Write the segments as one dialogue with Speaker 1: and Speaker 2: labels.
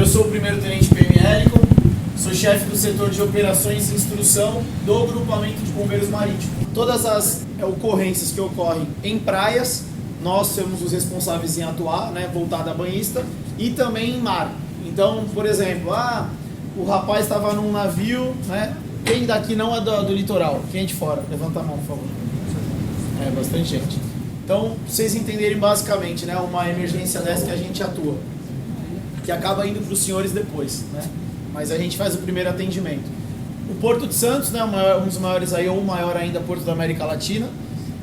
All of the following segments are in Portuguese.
Speaker 1: Eu sou o primeiro-tenente PM Érico, sou chefe do setor de operações e instrução do grupamento de bombeiros marítimos. Todas as ocorrências que ocorrem em praias, nós somos os responsáveis em atuar, né, voltado a banhista, e também em mar. Então, por exemplo, o rapaz estava num navio, né? Quem daqui não é do litoral? Quem é de fora? Levanta a mão, por favor. É, bastante gente. Então, pra vocês entenderem basicamente, né, uma emergência dessa que a gente atua, que acaba indo para os senhores depois, né? Mas a gente faz o primeiro atendimento. O Porto de Santos, né, um dos maiores aí, ou o maior ainda, Porto da América Latina,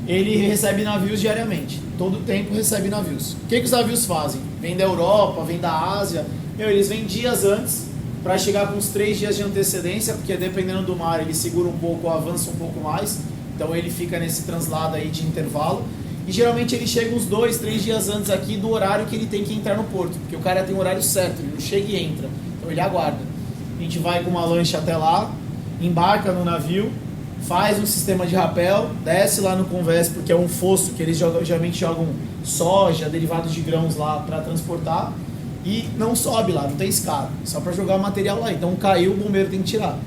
Speaker 1: ele recebe navios diariamente. Todo tempo recebe navios. O que os navios fazem? Vem da Europa, vem da Ásia. Eles vêm dias antes para chegar com uns 3 dias de antecedência, porque dependendo do mar ele segura um pouco ou avança um pouco mais. Então ele fica nesse translado aí de intervalo. E geralmente ele chega uns 2, 3 dias antes aqui do horário que ele tem que entrar no porto. Porque o cara tem um horário certo, ele não chega e entra. Então ele aguarda. A gente vai com uma lancha até lá, embarca no navio, faz um sistema de rapel, desce lá no Convés, porque é um fosso que eles geralmente jogam soja, derivados de grãos lá para transportar, e não sobe lá, não tem escada, só para jogar o material lá. Então caiu, o bombeiro tem que tirar.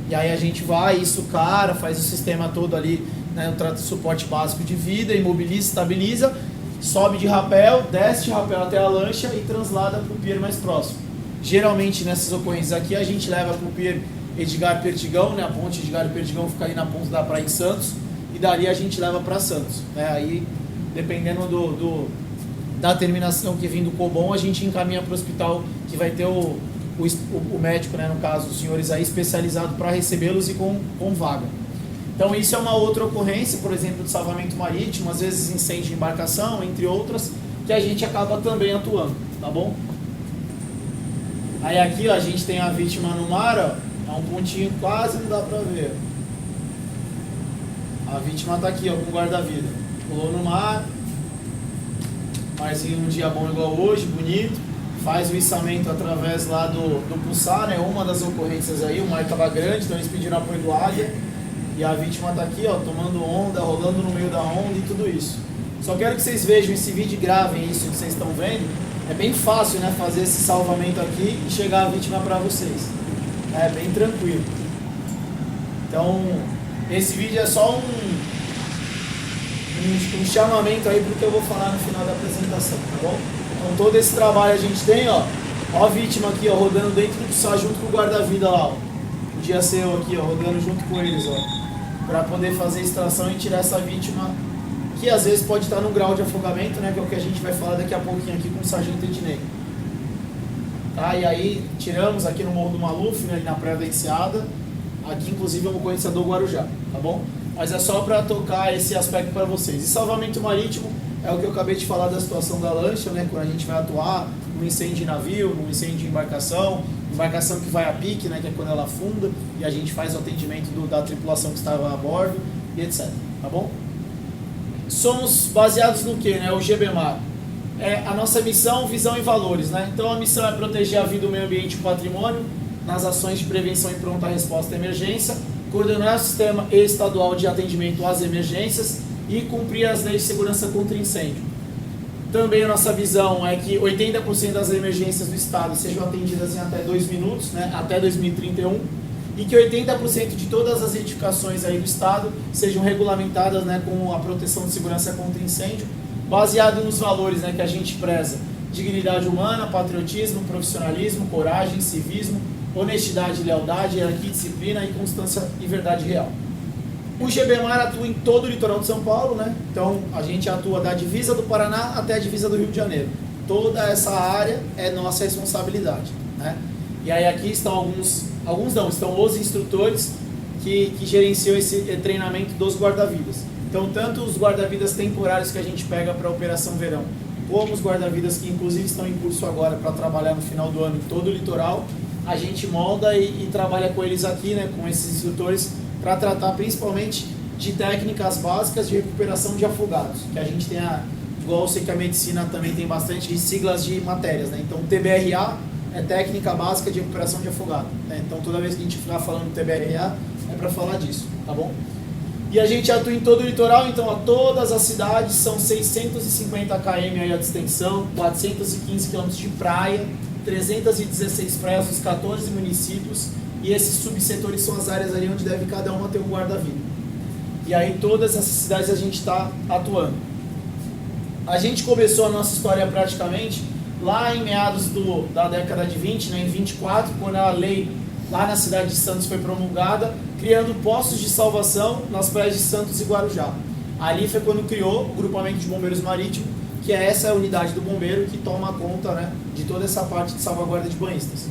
Speaker 1: E aí a gente vai, isso cara, faz o sistema todo ali, né, trata o suporte básico de vida, imobiliza, estabiliza, sobe de rapel, desce de rapel até a lancha e translada para o pier mais próximo. Geralmente nessas ocorrências aqui a gente leva para o pier Edgar Perdigão, né, a ponte Edgar Perdigão fica ali na ponta da praia em Santos, e dali a gente leva para Santos, né, aí dependendo da terminação que vem do Cobom, a gente encaminha para o hospital que vai ter o médico, né, no caso os senhores aí, especializado para recebê-los e com vaga. Então isso é uma outra ocorrência, por exemplo, de salvamento marítimo, às vezes incêndio de embarcação, entre outras, que a gente acaba também atuando, tá bom? Aí aqui, ó, a gente tem a vítima no mar, ó, é um pontinho quase não dá pra ver. A vítima tá aqui, ó, com guarda-vida. Pulou no mar, marzinho um dia bom igual hoje, bonito. Faz o içamento através lá do pulsar, né? Uma das ocorrências aí, o mar tava grande, então eles pediram apoio do águia. E a vítima tá aqui, ó, tomando onda, rolando no meio da onda e tudo isso. Só quero que vocês vejam esse vídeo e gravem isso que vocês estão vendo. É bem fácil, né, fazer esse salvamento aqui e chegar a vítima para vocês. É bem tranquilo. Então, esse vídeo é só um chamamento aí para o que eu vou falar no final da apresentação, tá bom? Então, todo esse trabalho a gente tem, ó a vítima aqui, ó, rodando dentro do pulsar junto com o guarda-vida lá, ó. Podia ser eu aqui, ó, rodando junto com eles, ó, para poder fazer a extração e tirar essa vítima, que às vezes pode estar no grau de afogamento, né, que é o que a gente vai falar daqui a pouquinho aqui com o sargento Ednei. Tá, e aí tiramos aqui no Morro do Maluf, né, ali na Praia da Enseada, aqui inclusive é uma ocorrência do Guarujá, tá bom? Mas é só para tocar esse aspecto para vocês. E salvamento marítimo é o que eu acabei de falar da situação da lancha, né, quando a gente vai atuar num incêndio de navio, num incêndio de embarcação que vai a pique, né, que é quando ela afunda, e a gente faz o atendimento da tripulação que estava a bordo e etc, tá bom? Somos baseados no que, né? O GBMAR. É a nossa missão, visão e valores, né? Então a missão é proteger a vida, o meio ambiente e o patrimônio nas ações de prevenção e pronta resposta à emergência, coordenar o sistema estadual de atendimento às emergências e cumprir as leis de segurança contra incêndio. Também a nossa visão é que 80% das emergências do estado sejam atendidas em até 2 minutos, né? Até 2031. E que 80% de todas as edificações aí do estado sejam regulamentadas, né, com a proteção de segurança contra incêndio, baseado nos valores, né, que a gente preza: dignidade humana, patriotismo, profissionalismo, coragem, civismo, honestidade, lealdade, hierarquia, disciplina e constância e verdade real. O GBMAR atua em todo o litoral de São Paulo, né? Então a gente atua da divisa do Paraná até a divisa do Rio de Janeiro. Toda essa área é nossa responsabilidade, né? E aí aqui estão estão os instrutores que gerenciam esse treinamento dos guarda-vidas. Então, tanto os guarda-vidas temporários que a gente pega para a Operação Verão, como os guarda-vidas que inclusive estão em curso agora para trabalhar no final do ano em todo o litoral, a gente molda e trabalha com eles aqui, né, com esses instrutores, para tratar principalmente de técnicas básicas de recuperação de afogados, que a gente tem igual eu sei que a medicina também tem bastante siglas de matérias, né? Então, TBRA é técnica básica de recuperação de afogado, né? Então toda vez que a gente ficar falando TBRA é para falar disso, tá bom? E a gente atua em todo o litoral, então a todas as cidades, são 650 km aí de extensão, 415 km de praia, 316 praias dos 14 municípios, e esses subsetores são as áreas ali onde deve cada uma ter um guarda-vida. E aí todas essas cidades a gente está atuando. A gente começou a nossa história praticamente lá em meados da década de 20, né, em 24, quando a lei lá na cidade de Santos foi promulgada, criando postos de salvação nas praias de Santos e Guarujá. Ali foi quando criou o grupamento de bombeiros marítimos, que é essa unidade do bombeiro que toma conta, né, de toda essa parte de salvaguarda de banhistas.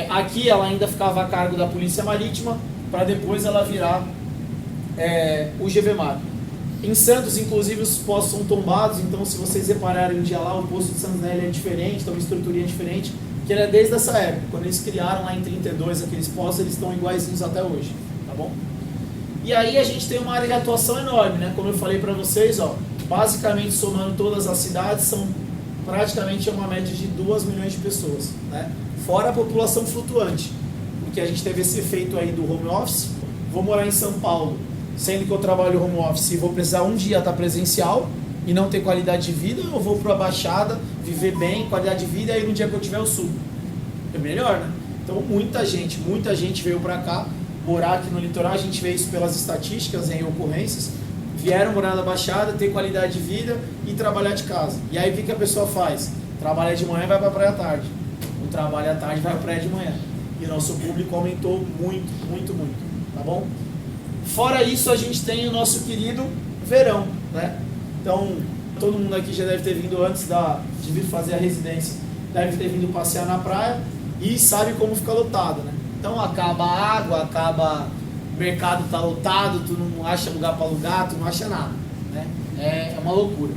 Speaker 1: Aqui ela ainda ficava a cargo da Polícia Marítima, para depois ela virar o GVMAR. Em Santos, inclusive, os postos são tombados, então se vocês repararem um dia lá, o posto de Santos, né, ele é diferente, tem uma estruturinha diferente, que era desde essa época. Quando eles criaram lá em 32 aqueles postos, eles estão iguaizinhos até hoje, tá bom? E aí a gente tem uma área de atuação enorme, né? Como eu falei para vocês, ó, basicamente somando todas as cidades, são praticamente uma média de 2 milhões de pessoas, né? Fora a população flutuante, porque a gente teve esse efeito aí do home office. Vou morar em São Paulo, sendo que eu trabalho home office e vou precisar um dia estar presencial e não ter qualidade de vida, eu vou para a Baixada, viver bem, qualidade de vida, e aí no dia que eu tiver eu subo. É melhor, né? Então muita gente veio para cá, morar aqui no litoral, a gente vê isso pelas estatísticas em ocorrências, vieram morar na Baixada, ter qualidade de vida e trabalhar de casa. E aí o que a pessoa faz? Trabalha de manhã e vai para a praia à tarde. Ou trabalha à tarde e vai para a praia de manhã. E o nosso público aumentou muito, tá bom? Fora isso, a gente tem o nosso querido verão, né? Então, todo mundo aqui já deve ter vindo antes de vir fazer a residência, deve ter vindo passear na praia e sabe como fica lotado, né? Então, acaba a água, acaba o mercado tá lotado, tu não acha lugar para alugar, tu não acha nada, né? É uma loucura.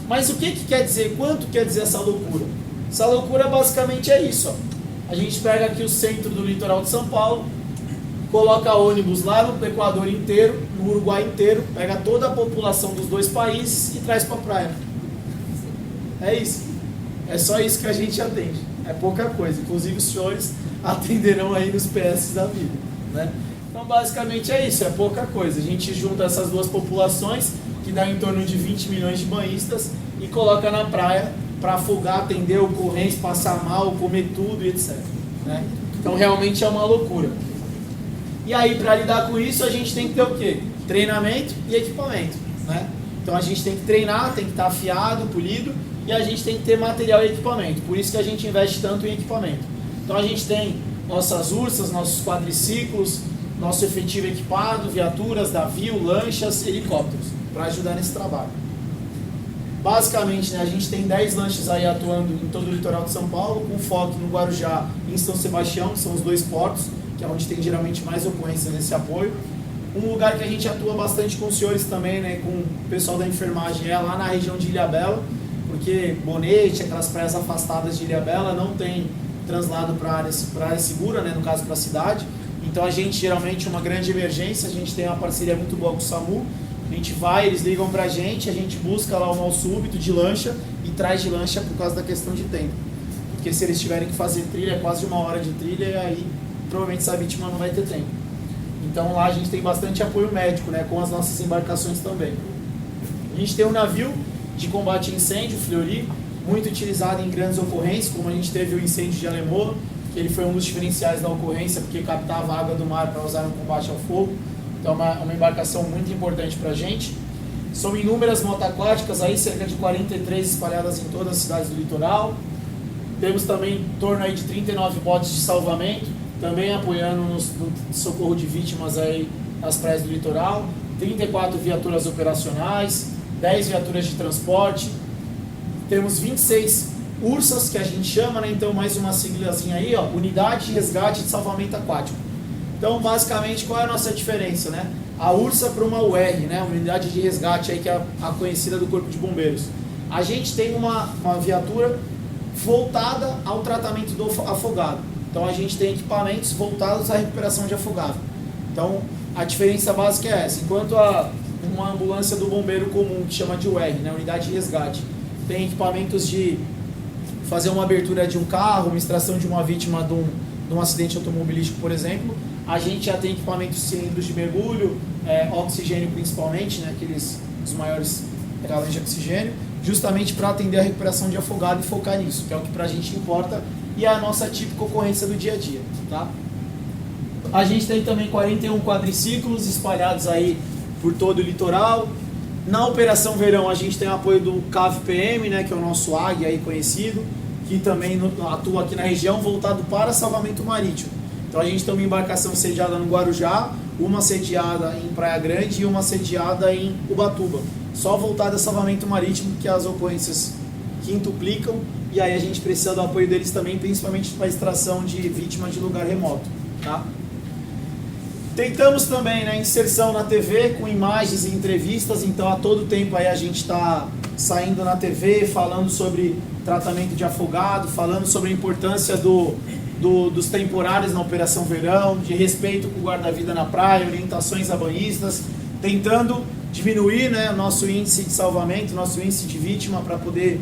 Speaker 1: Mas o que quer dizer, quanto quer dizer essa loucura? Essa loucura basicamente é isso, ó. A gente pega aqui o centro do litoral de São Paulo, coloca ônibus lá no Equador inteiro, no Uruguai inteiro, pega toda a população dos dois países e traz para a praia. É isso. É só isso que a gente atende. É pouca coisa. Inclusive os senhores atenderão aí nos PS da vida, né? Então basicamente é isso, é pouca coisa. A gente junta essas duas populações, que dá em torno de 20 milhões de banhistas, e coloca na praia para afogar, atender ocorrências, passar mal, comer tudo e etc, né? Então realmente é uma loucura. E aí, para lidar com isso, a gente tem que ter o quê? Treinamento e equipamento, né? Então a gente tem que treinar, tem que estar afiado, polido, e a gente tem que ter material e equipamento. Por isso que a gente investe tanto em equipamento. Então a gente tem nossas ursas, nossos quadriciclos, nosso efetivo equipado, viaturas, navio, lanchas, helicópteros, para ajudar nesse trabalho. Basicamente, né, a gente tem 10 lanchas aí atuando em todo o litoral de São Paulo, com foco no Guarujá e em São Sebastião, que são os dois portos, que é onde tem geralmente mais ocorrências nesse apoio. Um lugar que a gente atua bastante com os senhores também, né, com o pessoal da enfermagem, é lá na região de Ilhabela, porque Bonete, aquelas praias afastadas de Ilhabela, não tem translado para área segura, né, no caso para a cidade. Então a gente, geralmente, uma grande emergência, a gente tem uma parceria muito boa com o SAMU, a gente vai, eles ligam pra gente, a gente busca lá o mal súbito de lancha e traz de lancha por causa da questão de tempo. Porque se eles tiverem que fazer trilha, é quase 1 hora de trilha, e aí provavelmente essa vítima não vai ter tempo. Então lá a gente tem bastante apoio médico, né, com as nossas embarcações também. A gente tem um navio de combate a incêndio, Fleury, muito utilizado em grandes ocorrências, como a gente teve o incêndio de Alemoa, que ele foi um dos diferenciais da ocorrência, porque captava a água do mar para usar no combate ao fogo. Então é uma embarcação muito importante para a gente. São inúmeras motoaquáticas, aí, cerca de 43 espalhadas em todas as cidades do litoral. Temos também em torno aí de 39 botes de salvamento, também apoiando no socorro de vítimas aí nas praias do litoral. 34 viaturas operacionais, 10 viaturas de transporte. Temos 26 URSAs, que a gente chama, né? Então mais uma siglazinha aí, ó, Unidade de Resgate de Salvamento Aquático. Então, basicamente, qual é a nossa diferença, né? A URSA para uma UR, né? Uma unidade de resgate aí, que é a conhecida do Corpo de Bombeiros. A gente tem uma viatura voltada ao tratamento do afogado. Então, a gente tem equipamentos voltados à recuperação de afogado. Então, a diferença básica é essa. Enquanto uma ambulância do bombeiro comum, que chama de UR, né? Unidade de resgate, tem equipamentos de fazer uma abertura de um carro, uma extração de uma vítima de um acidente automobilístico, por exemplo, a gente já tem equipamentos, cilindros de mergulho, oxigênio principalmente, né, os maiores galões de oxigênio, justamente para atender a recuperação de afogado e focar nisso, que é o que para a gente importa, e a nossa típica ocorrência do dia a dia, tá? A gente tem também 41 quadriciclos espalhados aí por todo o litoral. Na Operação Verão a gente tem o apoio do CAV PM, né, que é o nosso AG aí conhecido, que também atua aqui na região, voltado para salvamento marítimo. Então a gente tem uma embarcação sediada no Guarujá, uma sediada em Praia Grande e uma sediada em Ubatuba. Só voltada a salvamento marítimo, que as ocorrências quintuplicam, e aí a gente precisa do apoio deles também, principalmente para a extração de vítima de lugar remoto, tá? Tentamos também, né, inserção na TV com imagens e entrevistas, então a todo tempo aí a gente está saindo na TV falando sobre tratamento de afogado, falando sobre a importância dos temporários na Operação Verão, de respeito com o guarda-vida na praia, orientações a banhistas, tentando diminuir, né, o nosso índice de salvamento, nosso índice de vítima para poder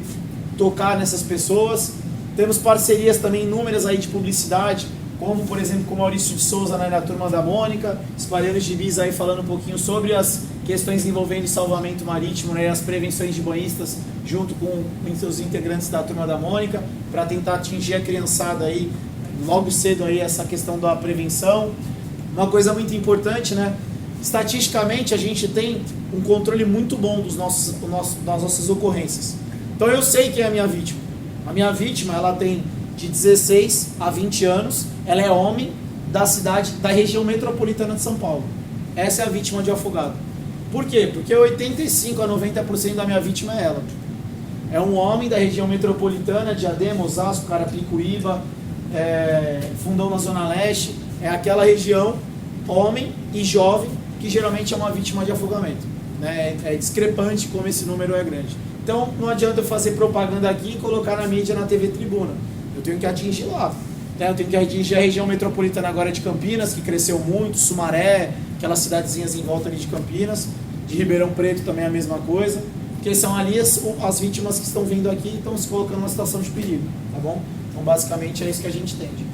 Speaker 1: tocar nessas pessoas. Temos parcerias também inúmeras aí de publicidade, como por exemplo com o Maurício de Souza, né, na Turma da Mônica, espalhando gibis aí falando um pouquinho sobre as questões envolvendo salvamento marítimo, né, as prevenções de banhistas junto com os integrantes da Turma da Mônica, para tentar atingir a criançada aí logo cedo aí essa questão da prevenção. Uma coisa muito importante, né, estatisticamente a gente tem um controle muito bom das nossas ocorrências. Então eu sei quem é a minha vítima. A minha vítima, ela tem de 16 a 20 anos, ela é homem da cidade, da região metropolitana de São Paulo. Essa é a vítima de afogado. Por quê? Porque 85 a 90% da minha vítima é ela. É um homem da região metropolitana, Diadema, Osasco, Carapicuíba, Fundão na Zona Leste. É aquela região, homem e jovem, que geralmente é uma vítima de afogamento, né? É discrepante como esse número é grande. Então não adianta eu fazer propaganda aqui e colocar na mídia, na TV Tribuna. Eu tenho que atingir lá. Eu tenho que atingir a região metropolitana agora de Campinas, que cresceu muito, Sumaré, aquelas cidadezinhas em volta ali de Campinas, de Ribeirão Preto também é a mesma coisa, porque são ali as vítimas que estão vindo aqui e estão se colocando numa situação de perigo, tá bom? Então basicamente é isso que a gente entende.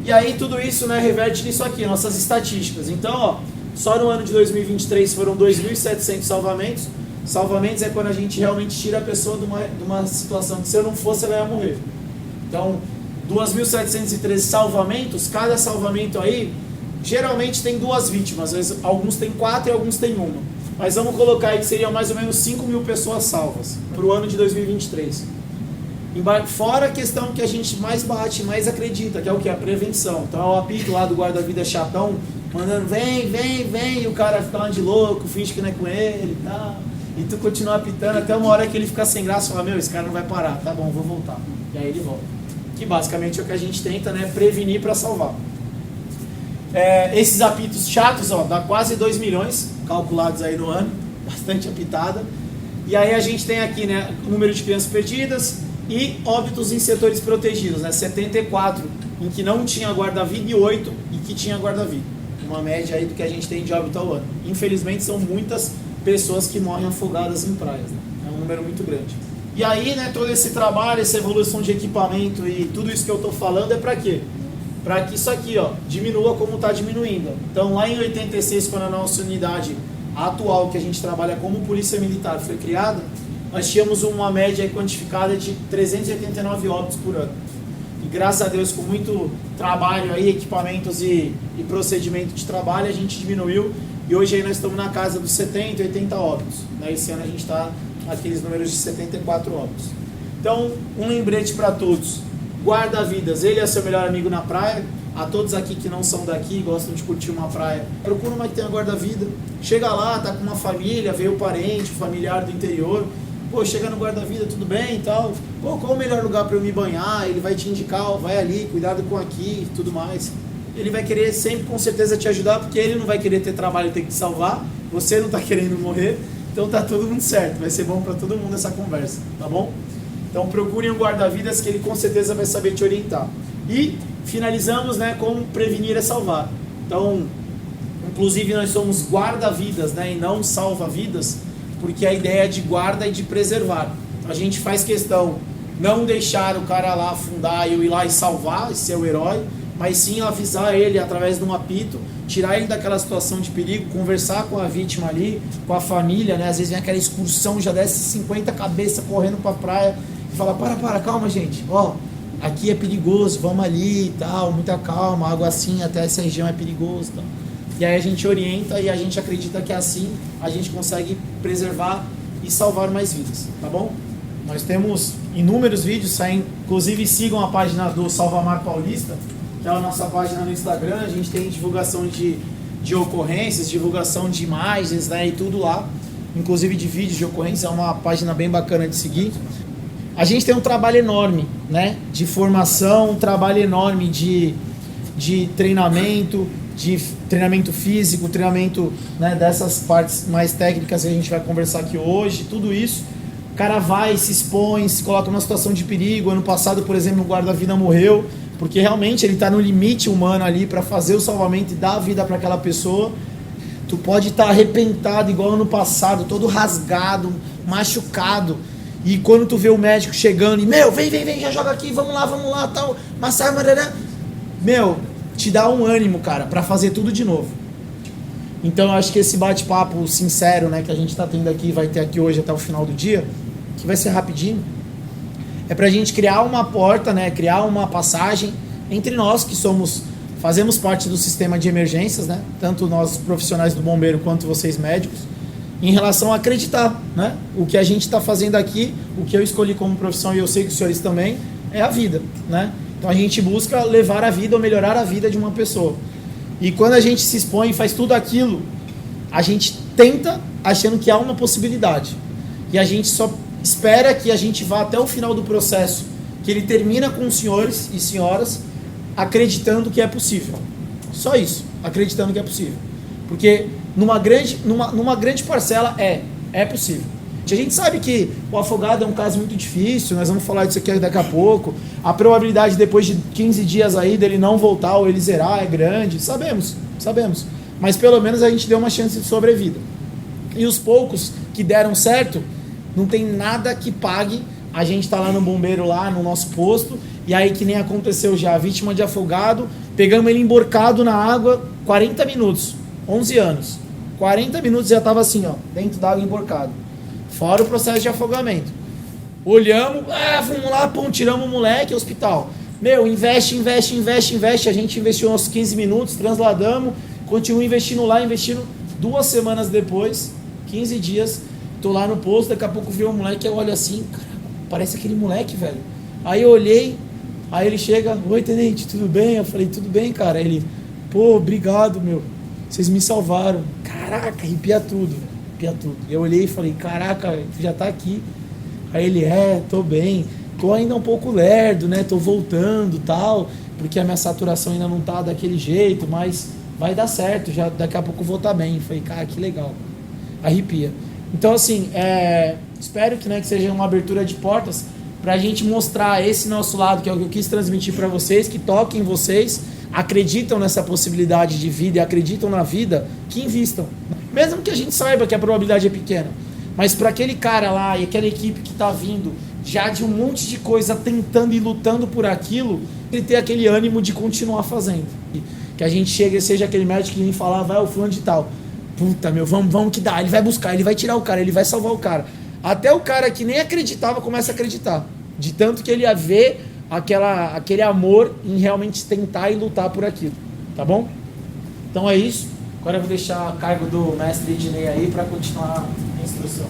Speaker 1: E aí tudo isso, né, reverte nisso aqui, nossas estatísticas. Então, ó, só no ano de 2023 foram 2.700 salvamentos. Salvamentos é quando a gente realmente tira a pessoa de uma situação que se eu não fosse ela ia morrer. Então, 2.713 salvamentos, cada salvamento aí, geralmente tem 2 vítimas, alguns tem 4 e alguns tem 1. Mas vamos colocar aí que seriam mais ou menos 5.000 pessoas salvas para o ano de 2023. Fora a questão que a gente mais bate, mais acredita, que é o que? A prevenção. Então é o apito lá do guarda-vida chatão, mandando vem, vem, vem, e o cara fica lá de louco, finge que não é com ele e tal. E tu continua apitando até uma hora que ele fica sem graça e fala, meu, esse cara não vai parar, tá bom, vou voltar. E aí ele volta. Que basicamente é o que a gente tenta, né, prevenir para salvar. Esses apitos chatos, ó, dá quase 2 milhões calculados aí no ano, bastante apitada. E aí a gente tem aqui, né, o número de crianças perdidas e óbitos em setores protegidos, né, 74 em que não tinha guarda-vida e 8 em que tinha guarda-vida. Uma média aí do que a gente tem de óbito ao ano. Infelizmente são muitas pessoas que morrem afogadas em praias, né? É um número muito grande. E aí, né, todo esse trabalho, essa evolução de equipamento e tudo isso que eu estou falando é para quê? Para que isso aqui, ó, diminua como está diminuindo. Então, lá em 86, quando a nossa unidade atual, que a gente trabalha como polícia militar, foi criada, nós tínhamos uma média quantificada de 389 óbitos por ano. E graças a Deus, com muito trabalho aí, equipamentos e procedimento de trabalho, a gente diminuiu. E hoje aí nós estamos na casa dos 70, 80 óbitos. Esse ano a gente está naqueles números de 74 óbitos. Então, um lembrete para todos. Guarda-vidas, ele é seu melhor amigo na praia. A todos aqui que não são daqui, gostam de curtir uma praia, procura uma que tenha guarda-vida. Chega lá, tá com uma família, veio o parente, o familiar do interior. Pô, chega no guarda-vida, tudo bem e tal. Pô, qual o melhor lugar para eu me banhar? Ele vai te indicar, ó, vai ali, cuidado com aqui e tudo mais. Ele vai querer sempre, com certeza, te ajudar, porque ele não vai querer ter trabalho e ter que te salvar. Você não tá querendo morrer. Então tá todo mundo certo. Vai ser bom para todo mundo essa conversa, tá bom? Então procurem um guarda-vidas que ele com certeza vai saber te orientar. E finalizamos, né, com prevenir é salvar. Então, inclusive nós somos guarda-vidas, né, e não salva-vidas, porque a ideia é de guarda e de preservar. Então, a gente faz questão não deixar o cara lá afundar e eu ir lá e salvar, e ser o herói, mas sim avisar ele através de um apito, tirar ele daquela situação de perigo, conversar com a vítima ali, com a família, né? Às vezes vem aquela excursão, já desce 50 cabeças correndo para a praia e fala, para, calma gente, ó, aqui é perigoso, vamos ali e tal, muita calma, água assim, até essa região é perigoso e tal. E aí a gente orienta e a gente acredita que assim a gente consegue preservar e salvar mais vidas, tá bom? Nós temos inúmeros vídeos saindo, inclusive sigam a página do Salvamar Paulista, que é a nossa página no Instagram, a gente tem divulgação de ocorrências, divulgação de imagens, né, e tudo lá, inclusive de vídeos de ocorrência, é uma página bem bacana de seguir. A gente tem um trabalho enorme, né, de formação, um trabalho enorme de treinamento físico, treinamento, né, dessas partes mais técnicas que a gente vai conversar aqui hoje, tudo isso. O cara vai, se expõe, se coloca numa situação de perigo. Ano passado, por exemplo, o guarda-vida morreu, porque realmente ele está no limite humano ali para fazer o salvamento e dar a vida para aquela pessoa. Tu pode estar arrebentado igual ano passado, todo rasgado, machucado. E quando tu vê o médico chegando e, vem, já joga aqui, vamos lá, tal, massagem, te dá um ânimo, cara, pra fazer tudo de novo. Então eu acho que esse bate-papo sincero, né, que a gente tá tendo aqui, vai ter aqui hoje até o final do dia, que vai ser rapidinho, é pra gente criar uma porta, né, criar uma passagem entre nós que fazemos parte do sistema de emergências, né, tanto nós profissionais do bombeiro quanto vocês médicos, em relação a acreditar, né, o que a gente tá fazendo aqui, o que eu escolhi como profissão e eu sei que os senhores também, é a vida, né. Então a gente busca levar a vida ou melhorar a vida de uma pessoa. E quando a gente se expõe e faz tudo aquilo, a gente tenta achando que há uma possibilidade. E a gente só espera que a gente vá até o final do processo, que ele termina com os senhores e senhoras acreditando que é possível. Só isso, acreditando que é possível. Porque numa grande parcela é possível. A gente sabe que o afogado é um caso muito difícil, nós vamos falar disso aqui daqui a pouco. A probabilidade depois de 15 dias aí dele não voltar ou ele zerar é grande, sabemos. Mas pelo menos a gente deu uma chance de sobrevida. E os poucos que deram certo, não tem nada que pague. A gente tá lá no bombeiro, lá no nosso posto, e aí que nem aconteceu já, vítima de afogado, pegamos ele emborcado na água, 40 minutos, 11 anos. 40 minutos já tava assim, ó, dentro da água emborcado. Fora o processo de afogamento. Olhamos, vamos lá, tiramos o moleque, hospital. Investe. A gente investiu uns 15 minutos, transladamos, continua investindo lá, 2 semanas depois, 15 dias, tô lá no posto, daqui a pouco vi um moleque, eu olho assim, caramba, parece aquele moleque, velho. Aí eu olhei, aí ele chega, oi, tenente, tudo bem? Eu falei, tudo bem, cara. Aí ele, pô, obrigado, vocês me salvaram. Caraca, arrepia tudo. Eu olhei e falei, caraca, tu já tá aqui. Aí ele, tô bem, tô ainda um pouco lerdo, né, tô voltando, tal, porque a minha saturação ainda não tá daquele jeito, mas vai dar certo, já daqui a pouco eu vou estar bem. Eu falei, cara, que legal, arrepia. Então assim, espero que, né, que seja uma abertura de portas pra gente mostrar esse nosso lado, que é o que eu quis transmitir pra vocês, que toquem vocês, acreditam nessa possibilidade de vida e acreditam na vida, que invistam. Mesmo que a gente saiba que a probabilidade é pequena. Mas para aquele cara lá e aquela equipe que está vindo já de um monte de coisa tentando e lutando por aquilo, ele ter aquele ânimo de continuar fazendo. Que a gente chega e seja aquele médico que vem falar, vai o fulano de tal. Puta, vamos que dá. Ele vai buscar, ele vai tirar o cara, ele vai salvar o cara. Até o cara que nem acreditava começa a acreditar. De tanto que ele ia ver aquele amor em realmente tentar e lutar por aquilo. Tá bom? Então é isso. Agora eu vou deixar a cargo do mestre Ednei aí para continuar a instrução.